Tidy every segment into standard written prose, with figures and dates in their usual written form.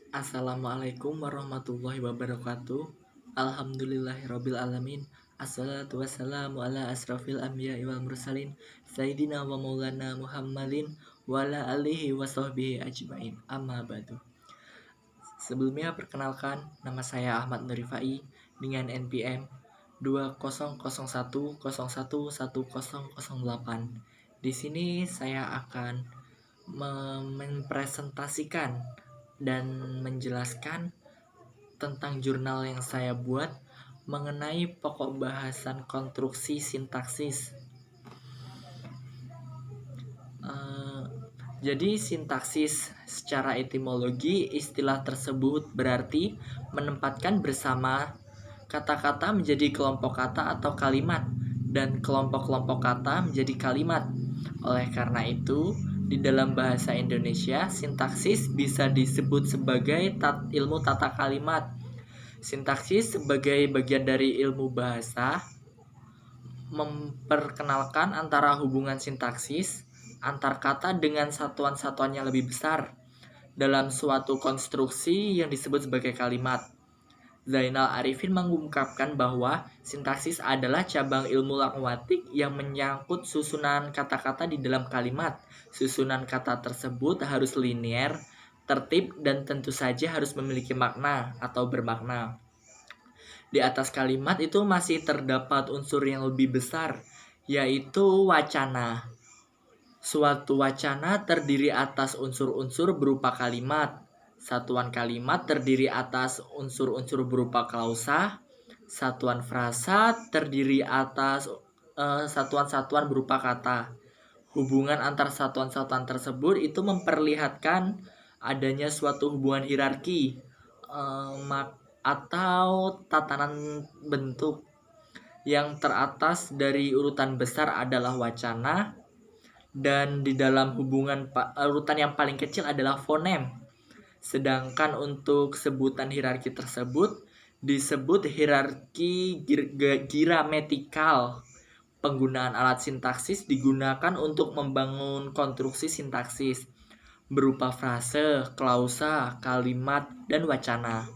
Assalamualaikum warahmatullahi wabarakatuh. Alhamdulillahirabbil alamin. Assalatu wassalamu ala asrafil anbiya'i wal mursalin Sayyidina wa maulana Muhammadin wa ala alihi wa sahbihi ajmain. Amma ba'du. Sebelumnya perkenalkan, nama saya Ahmad Nurifai dengan NPM 2001011008. Di sini saya akan mempresentasikan dan menjelaskan tentang jurnal yang saya buat mengenai pokok bahasan konstruksi sintaksis. Jadi sintaksis secara etimologi, istilah tersebut berarti menempatkan bersama kata-kata menjadi kelompok kata atau kalimat dan kelompok-kelompok kata menjadi kalimat. Oleh karena itu, di dalam bahasa Indonesia, sintaksis bisa disebut sebagai ilmu tata kalimat. Sintaksis sebagai bagian dari ilmu bahasa memperkenalkan antara hubungan sintaksis antar kata dengan satuan-satuan yang lebih besar dalam suatu konstruksi yang disebut sebagai kalimat. Zainal Arifin mengungkapkan bahwa sintaksis adalah cabang ilmu lingguistik yang menyangkut susunan kata-kata di dalam kalimat. Susunan kata tersebut harus linier, tertib, dan tentu saja harus memiliki makna atau bermakna. Di atas kalimat itu masih terdapat unsur yang lebih besar, yaitu wacana. Suatu wacana terdiri atas unsur-unsur berupa kalimat. Satuan kalimat terdiri atas unsur-unsur berupa klausa. Satuan frasa terdiri atas satuan-satuan berupa kata. Hubungan antar satuan-satuan tersebut itu memperlihatkan adanya suatu hubungan hierarki atau tatanan bentuk. Yang teratas dari urutan besar adalah wacana, dan di dalam hubungan urutan yang paling kecil adalah fonem. Sedangkan untuk sebutan hierarki tersebut disebut hierarki gramatikal. Penggunaan alat sintaksis digunakan untuk membangun konstruksi sintaksis berupa frase, klausa, kalimat, dan wacana.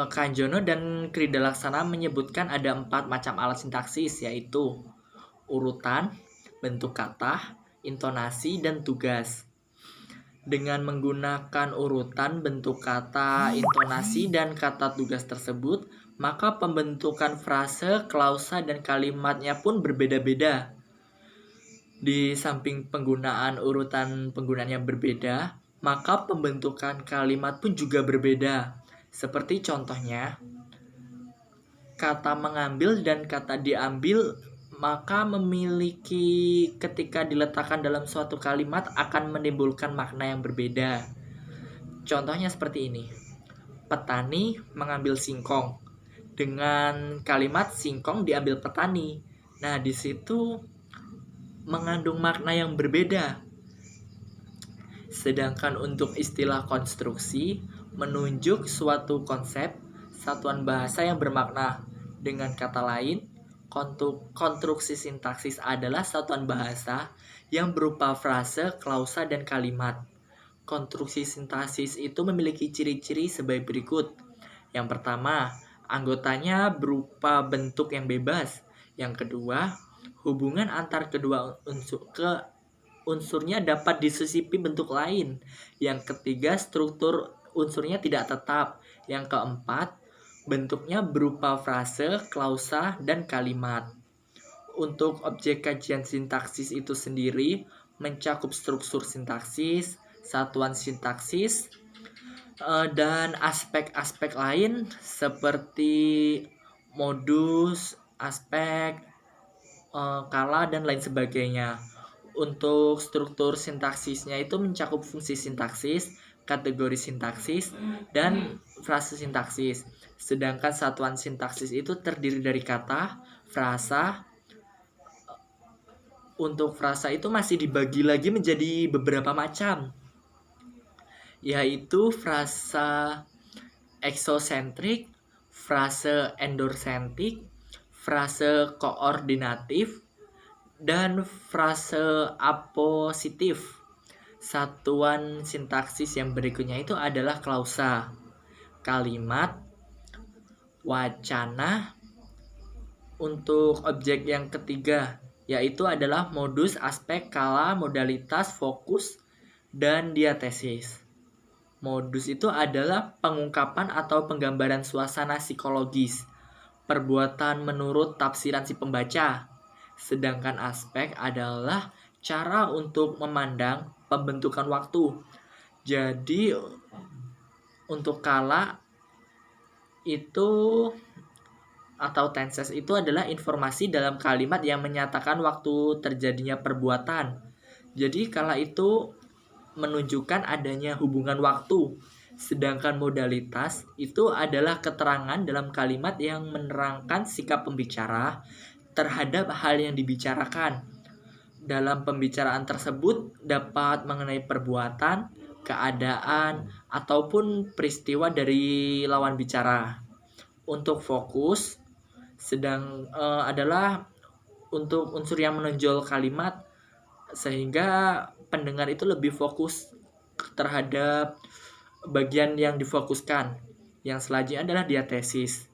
Kanjono dan Kridalaksana menyebutkan ada 4 macam alat sintaksis, yaitu urutan, bentuk kata, intonasi, dan tugas. Dengan menggunakan urutan, bentuk kata, intonasi, dan kata tugas tersebut, maka pembentukan frase, klausa, dan kalimatnya pun berbeda-beda. Di samping penggunaan urutan penggunaannya berbeda, maka pembentukan kalimat pun juga berbeda. Seperti contohnya, kata mengambil dan kata diambil maka memiliki ketika diletakkan dalam suatu kalimat akan menimbulkan makna yang berbeda. Contohnya seperti ini. Petani mengambil singkong. Dengan kalimat singkong diambil petani. Nah, di situ mengandung makna yang berbeda. Sedangkan untuk istilah konstruksi menunjuk suatu konsep satuan bahasa yang bermakna. Dengan kata lain, konstruksi sintaksis adalah satuan bahasa yang berupa frase, klausa, dan kalimat. Konstruksi sintaksis itu memiliki ciri-ciri sebagai berikut. Yang pertama, anggotanya berupa bentuk yang bebas. Yang kedua, hubungan antar kedua unsurnya dapat disisipi bentuk lain. Yang ketiga, struktur unsurnya tidak tetap. Yang keempat, bentuknya berupa frase, klausa, dan kalimat. Untuk objek kajian sintaksis itu sendiri mencakup struktur sintaksis, satuan sintaksis, dan aspek-aspek lain seperti modus, aspek, kala, dan lain sebagainya. Untuk struktur sintaksisnya itu mencakup fungsi sintaksis, kategori sintaksis, dan frase sintaksis. Sedangkan satuan sintaksis itu terdiri dari kata, frasa. Untuk frasa itu masih dibagi lagi menjadi beberapa macam, yaitu frasa eksosentrik, frase endosentrik, frase koordinatif, dan frase apositif. Satuan sintaksis yang berikutnya itu adalah klausa, kalimat, wacana. Untuk objek yang ketiga yaitu adalah modus, aspek, kala, modalitas, fokus, dan diatesis. Modus itu adalah pengungkapan atau penggambaran suasana psikologis, perbuatan menurut tafsiran si pembaca. Sedangkan aspek adalah cara untuk memandang pembentukan waktu. Jadi untuk kala itu atau tenses itu adalah informasi dalam kalimat yang menyatakan waktu terjadinya perbuatan. Jadi kala itu menunjukkan adanya hubungan waktu. Sedangkan modalitas itu adalah keterangan dalam kalimat yang menerangkan sikap pembicara terhadap hal yang dibicarakan. Dalam pembicaraan tersebut dapat mengenai perbuatan, keadaan, ataupun peristiwa dari lawan bicara. Untuk fokus adalah untuk unsur yang menonjol kalimat sehingga pendengar itu lebih fokus terhadap bagian yang difokuskan. Yang selanjutnya adalah diatesis.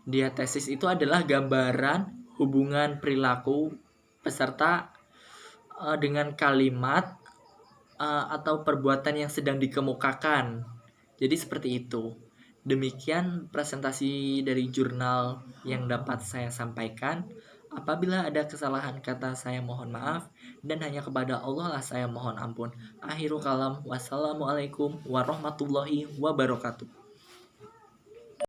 Diatesis itu adalah gambaran hubungan perilaku peserta dengan kalimat atau perbuatan yang sedang dikemukakan. Jadi seperti itu. Demikian presentasi dari jurnal yang dapat saya sampaikan. Apabila ada kesalahan kata, saya mohon maaf, dan hanya kepada Allah lah saya mohon ampun. Akhirul kalam, wassalamualaikum warahmatullahi wabarakatuh.